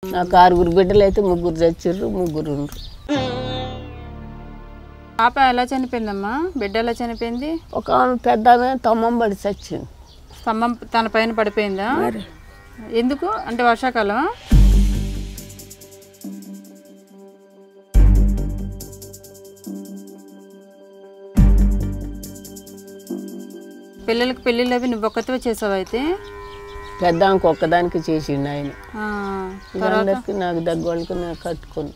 నాకు 6 బిడ్డలు అయితే 3 చచ్చిర్రు, 3 ఉన్నారు. పాప ఎలా చనిపోయిందమ్మా? బిడ్డ ఎలా చనిపోయింది? ఒక పెద్ద ఆమె తమ్మం పడి చచ్చింది. స్తంభం తన పైన పడిపోయిందా? ఎందుకు అంటే వర్షాకాలం? పిల్లలకి పెళ్ళిళ్ళు అవి నువ్వు ఒక్కతివే చేసావు అయితే? పెద్ద ఆమెకు ఒక్కదానికి చేసిండు ఆయన. అందరికి నాకు దగ్గరికి నాకు కట్టుకుని.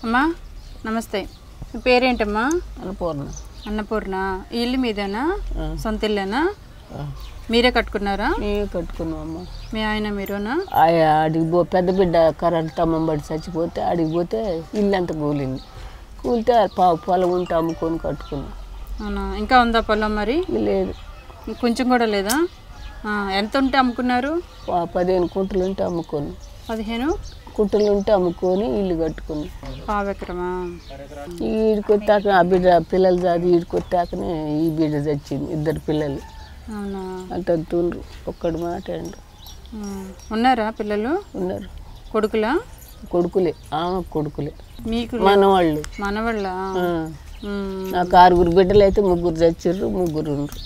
అమ్మా నమస్తే, మీ పేరేంటమ్మా? అన్నపూర్ణ. అన్నపూర్ణ. ఈ ఇల్లు మీదేనా? సొంత ఇల్లేనా? మీరే కట్టుకున్నారా? మేమే కట్టుకున్నాం అమ్మ. మీ ఆయన మీరునా? ఆడికి పెద్ద బిడ్డ కరెంట్ తమ్మం పడి చచ్చిపోతే ఆడికి పోతే ఇల్లు అంతా కూలింది. కూలితే పొలం ఉంటే అమ్ముకొని కట్టుకున్నాం. అవునా? ఇంకా ఉందా పొలం మరి? లేదు, కొంచెం కూడా లేదా? ఎంత ఉంటే అమ్ముకున్నారు? 15 కుంటలు ఉంటే అమ్ముకొని. 15 కుంటలు ఉంటే అమ్ముకొని ఇల్లు కట్టుకున్నాం. 1/2 ఎకరమా? ఈడికి వచ్చాక ఆ బిడ్డ పిల్లలు చదివి ఈడికి వచ్చాకనే ఈ బిడ్డ చచ్చింది. 2 పిల్లలు. అవునా? అంత తుండ్రు, ఒక్కడు మాట అండు. ఉన్నారా పిల్లలు? ఉన్నారు. కొడుకులా? కొడుకులే, ఆమె కొడుకులే. మీకు మనవాళ్ళు. మనవాళ్ళ? నాకు 6 బిడ్డలు అయితే 3 చచ్చిర్రు, 3 ఉన్నారు.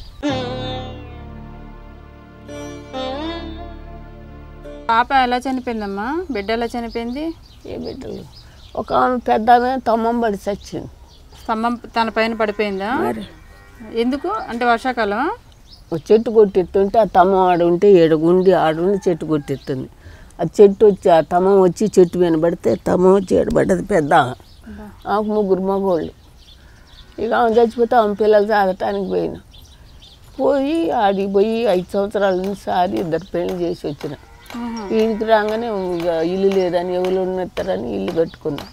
పాప ఎలా చనిపోయిందమ్మా? బిడ్డ ఎలా చనిపోయింది? ఏ బిడ్డలు? ఒక పెద్ద ఆమె తమ్మం పడి చచ్చింది. స్తంభం తన పైన పడిపోయిందా? ఎందుకు అంటే వర్షాకాలం? చెట్టు కొట్టిస్తుంటే ఆ తమ్మం ఆడుంటే ఏడుగుండి ఆడుండి చెట్టు కొట్టిస్తుంది. ఆ చెట్టు వచ్చి ఆ తమ్మం వచ్చి చెట్టు మీద పడితే తమ్మం వచ్చి ఏడబడ్డది. పెద్ద ఆమెకు 3 మగవాళ్ళు. ఇక ఆమె చచ్చిపోతే ఆమె పిల్లలు సాగటానికి పోయి ఆడికి పోయి 5 సంవత్సరాల నుంచి సారి 2 పెళ్లి చేసి వచ్చిన. ఇంటికి రాగానే ఇల్లు లేదని ఎవరు ఉన్నస్తారని ఇల్లు కట్టుకున్నాం.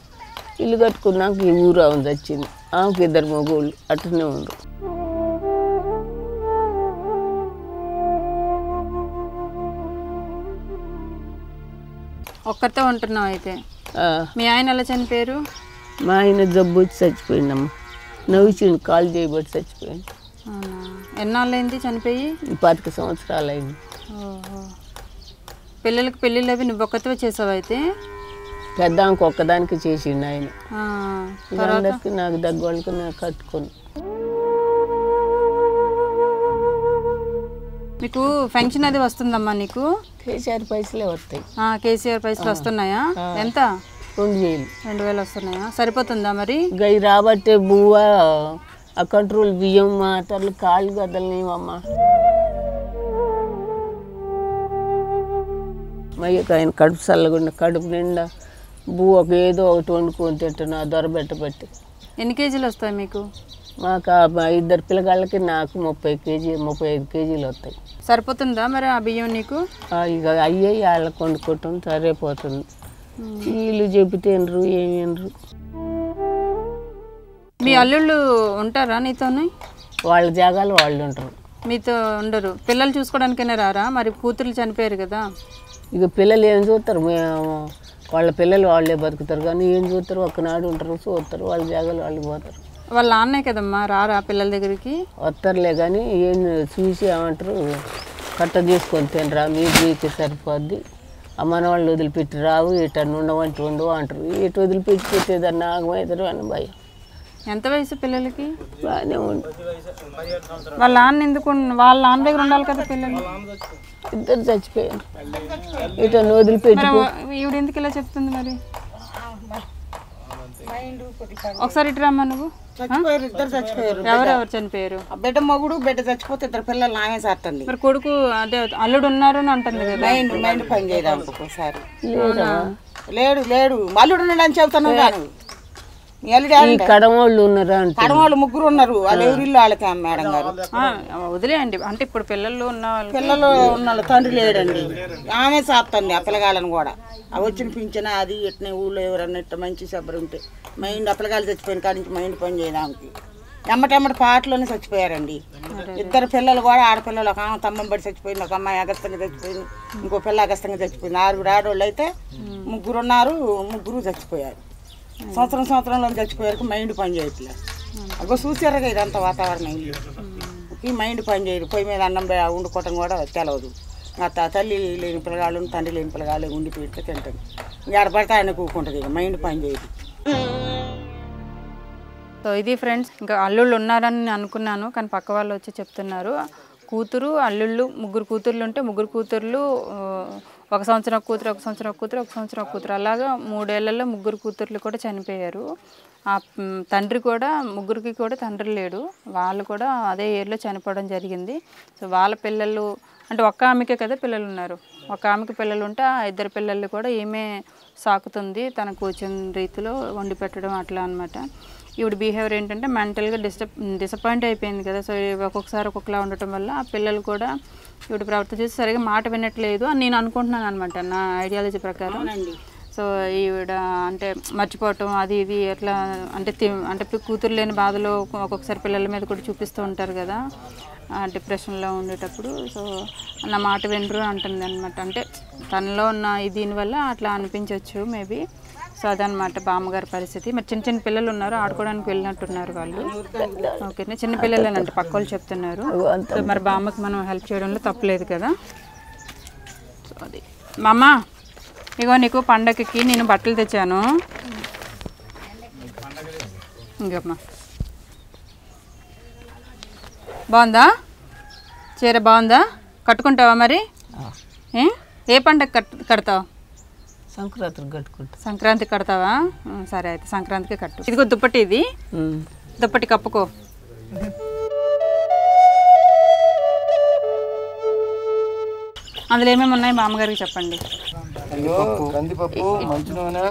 ఇల్లు కట్టుకున్నాక ఈ ఊరు ఆమె చచ్చింది. ఆమెకు 2 మగవాళ్ళు అట్లనే ఉండు. ఒక్కరితో ఉంటున్నావు అయితే? మీ ఆయన ఎలా చనిపోయారు? మా ఆయన జబ్బు వచ్చి చచ్చిపోయిందమ్మ. నవ్వుచిండు, కాలు చేయబట్టి చచ్చిపోయింది. అవునా? ఎన్నాళ్ళు అయింది చనిపోయి? 25 సంవత్సరాలు అయింది. ఓహో. పిల్లలకి పెళ్ళిళ్ళు అవి నువ్వు ఒక్కతివే చేసావు అయితే? పెద్ద ఆమెకు ఒక్కదానికి చేసిండు ఆయన. అందరికి నాకు దగ్గరికి నాకు కట్టుకుని. మీకు పెన్షన్ అది వస్తుందమ్మా నీకు? కేసీఆర్ పైసలే వస్తాయి. కేసీఆర్ పైసలు వస్తున్నాయా? ఎంత? 2000. 2000 వస్తున్నాయా? సరిపోతుందా మరి? గై రాబట్టే బువ్వ ఆ కంట్రోల్ బియ్యం మాటలు కాళ్ళు గదలనేవమ్మా. మయ్యకు ఆయన కడుపు చల్లకుండా కడుపు నిండా బువ్వకు ఏదో ఒకటి వండుకొని తింటున్నా దొరబెట్టబట్టి. ఎన్ని కేజీలు వస్తాయి మీకు? మాకు 2 పిల్లగాళ్ళకి నాకు 35 కేజీలు వస్తాయి. సరిపోతుందా మరి ఆ బియ్యం నీకు? ఇక అయ్యే వాళ్ళకి వండుకోవటం సరిపోతుంది. వీళ్ళు చెబితేనరు ఏమేనరు. మీ అల్లుళ్ళు ఉంటారా నీతోని? వాళ్ళ జాగాలు వాళ్ళు ఉంటారు, మీతో ఉండరు. పిల్లలు చూసుకోవడానికైనా రారా? మరి కూతుర్లు చనిపోయారు కదా. ఇక పిల్లలు ఏం చూస్తారు? వాళ్ళ పిల్లలు వాళ్ళే బతుకుతారు కానీ ఏం చూస్తారు? ఒక్కనాడు ఉంటారు, చూస్తారు, వాళ్ళ జాగాలు వాళ్ళు పోతారు. వాళ్ళ నాన్నే కదమ్మా, రారా పిల్లల దగ్గరికి? వస్తారులే కానీ ఏం చూసి ఏమంటారు, కట్ట చేసుకొని తినరా, మీకు సరిపోద్ది, మన వాళ్ళు వదిలిపెట్టి రావు, ఇటు ఉండవంటి ఉండవు అంటారు. ఇటు వదిలిపెట్టి పెట్టేదాన్ని నాగమవుతారు అని భయం. ఎంత వయసు పిల్లలకి? బాగానే ఉంది. వాళ్ళ నాన్న ఎందుకు? వాళ్ళ నాన్న దగ్గర ఉండాలి కదా పిల్లలు. 2 చచ్చిపోయారు. ఇటు వదిలిపెట్టి ఈవిడ ఎందుకు ఇలా చెప్తుంది మరి? ఒకసారి ఇటు రమ్మా నువ్వు. చచ్చిపోయారు, 2 చచ్చిపోయారు. ఎవరెవరు చనిపోయారు? బిడ్డ మొగుడు బిడ్డ చచ్చిపోతే 2 పిల్లలు నామే సాటండి. మరి కొడుకు అదే అల్లుడు ఉన్నారు అని అంటుంది కదా. మైండ్ పని చేయడం ఒక్కోసారి. లేడు మల్లుడు అని చెబుతాను. ఈ కడమోళ్ళు ఉన్నారా అంటే కడవాళ్ళు 3 ఉన్నారు. వాళ్ళు ఎవరిల్లు వాళ్ళకి మేడం గారు. వదిలేయండి. అంటే ఇప్పుడు పిల్లలు ఉన్న వాళ్ళు పిల్లలు ఉన్న తండ్రి లేడండి. ఆమె సాత్తండి ఆ పిల్లగాళ్ళని కూడా. అవి వచ్చిన పింఛన అది ఇట్నే ఊళ్ళో ఎవరన్నా ఇట్లా మంచి సబ్బరు ఉంటే మైండ్ ఆ పిల్లగాళ్ళు చచ్చిపోయిన కాడి నుంచి మైండ్ పని చేయడానికి ఎమ్మటెమ్మటి పాటలోనే చచ్చిపోయారండి. 2 పిల్లలు కూడా ఆడపిల్లలు. ఒక ఆమె తమ్మం పడి చచ్చిపోయింది, ఒక అమ్మాయి అగస్తంగా చచ్చిపోయింది, ఇంకో పిల్ల అగస్తంగా చచ్చిపోయింది. 6 ఆడవాళ్ళు అయితే 3 ఉన్నారు, 3 చచ్చిపోయారు. సంవత్సరంలో చచ్చిపోయారు. మైండ్ పని చేయట్లేదు. అగో చూసారుగా ఇదంతా వాతావరణం. ఈ మైండ్ పని చేయరు. పొయ్యి మీద అన్నం వండుకోవటం కూడా తెలవదు. తల్లి లేని పిల్లగాళ్ళు తండ్రి లేని పిల్లగాళ్ళు ఉండి పెడితే తింటారు. ఎడబడితే ఆయన కూకుంటుంది. ఇక మైండ్ పని చేయదు. సో ఇది ఫ్రెండ్స్. ఇంకా అల్లుళ్ళు ఉన్నారని నేను అనుకున్నాను, కానీ పక్క వాళ్ళు వచ్చి చెప్తున్నారు కూతురు అల్లుళ్ళు 3 కూతుర్లు ఉంటే 3 కూతుర్లు 1 సంవత్సరం కూతురు, 1 సంవత్సరం కూతురు, 1 సంవత్సరం కూతురు, అలాగా 3 ఏళ్లలో 3 కూతుర్లు కూడా చనిపోయారు. ఆ తండ్రి కూడా 3కి కూడా తండ్రి లేడు. వాళ్ళు కూడా అదే ఇయర్లో చనిపోవడం జరిగింది. సో వాళ్ళ పిల్లలు అంటే ఒక్క ఆమెకే కదా పిల్లలు ఉన్నారు. ఒక ఆమెకి పిల్లలు ఉంటే ఆ 2 పిల్లలు కూడా ఈమె సాకుతుంది. తన కూర్చున్న రీతిలో వండి పెట్టడం అట్లా అనమాట. ఈవిడ బిహేవియర్ ఏంటంటే మెంటల్గా డిసప్పాయింట్ అయిపోయింది కదా. సో ఒక్కొక్కసారి ఒక్కొక్కలా ఉండటం వల్ల ఆ పిల్లలు కూడా ఈవిడ ప్రవర్తన చేసి సరిగా మాట వినట్లేదు అని నేను అనుకుంటున్నాను అనమాట, నా ఐడియాలజీ ప్రకారం. సో ఈవిడ అంటే మర్చిపోవటం అది ఇది ఎట్లా అంటే కూతురు లేని బాధలో ఒక్కొక్కసారి పిల్లల మీద కూడా చూపిస్తూ ఉంటారు కదా డిప్రెషన్లో ఉండేటప్పుడు. సో నా మాట వినరు అంటుంది అనమాట. అంటే తనలో ఉన్న దీనివల్ల అట్లా అనిపించవచ్చు మేబీ. సో అదనమాట బామ్మగారి పరిస్థితి. మరి చిన్న పిల్లలు ఉన్నారు, ఆడుకోవడానికి వెళ్ళినట్టున్నారు వాళ్ళు. ఓకేనా, చిన్న పిల్లలేనంటే పక్క వాళ్ళు చెప్తున్నారు. సో మరి బామ్మకి మనం హెల్ప్ చేయడంలో తప్పలేదు కదా. సో అది మా అమ్మ, ఇగో నీకు పండగకి నేను బట్టలు తెచ్చాను. ఇంకమ్మా బాగుందా చీర? బాగుందా? కట్టుకుంటావా మరి? ఏ పండగ కడతావు? సంక్రాంతికి కట్టుకుంటా. సంక్రాంతికి కడతావా? సరే అయితే సంక్రాంతికి కట్టు. ఇదిగో దుప్పటి, ఇది దుప్పటి కప్పుకో. అందులో ఏమేమి ఉన్నాయి మామగారికి చెప్పండి. కందిపప్పు, మంచి నూనె,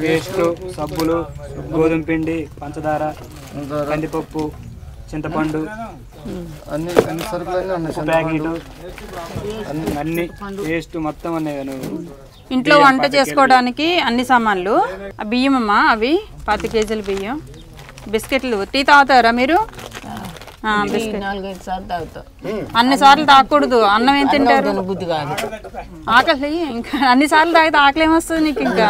పేస్ట్, సబ్బులు, గోధుమ పిండి, పంచదార, కందిపప్పు, చింతపండు, అన్ని సరుకులు ఉన్నాయి. ప్యాకెట్ అన్ని పేస్ట్ మొత్తం ఉన్నాయి. ఇంట్లో వంట చేసుకోవడానికి అన్ని సామాన్లు. ఆ బియ్యం అమ్మా, అవి 10 కేజీల బియ్యం. బిస్కెట్లు. టీ తాగుతారా మీరు? బిస్కెట్ 4-5 సార్లు తాగుతాం. అన్ని సార్లు తాగకూడదు. అన్నం ఏం తింటారు? బుద్ధి కాదు. ఆకలి ఇంకా అన్ని సార్లు తాగితే ఆకలి ఏమొస్తుంది నీకు? ఇంకా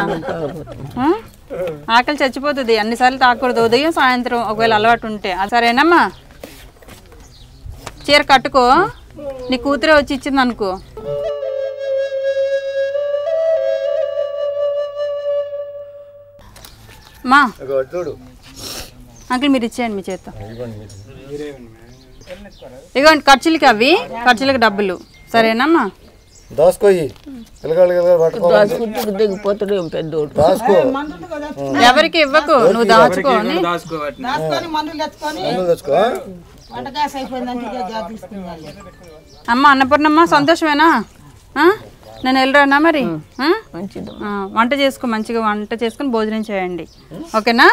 ఆకలి చచ్చిపోతుంది. అన్నిసార్లు తాగకూడదు. ఉదయం సాయంత్రం ఒకవేళ అలవాటు ఉంటే. సరేనమ్మా, చీర కట్టుకో. నీ కూతురే వచ్చి ఇచ్చింది అనుకో. మా అంకుల్ మీరు ఇచ్చేయండి మీ చేత్తో. ఇగోండి ఖర్చులకి, అవి ఖర్చులకి డబ్బులు. సరేనమ్మా? ఎవరికి ఇవ్వకు, నువ్వు దాచుకోని. అమ్మ అన్నపూర్ణమ్మ సంతోషమేనా? నేను వెళ్ళరానా మరి? వంట చేసుకో, మంచిగా వంట చేసుకుని భోజనం చేయండి. ఓకేనా?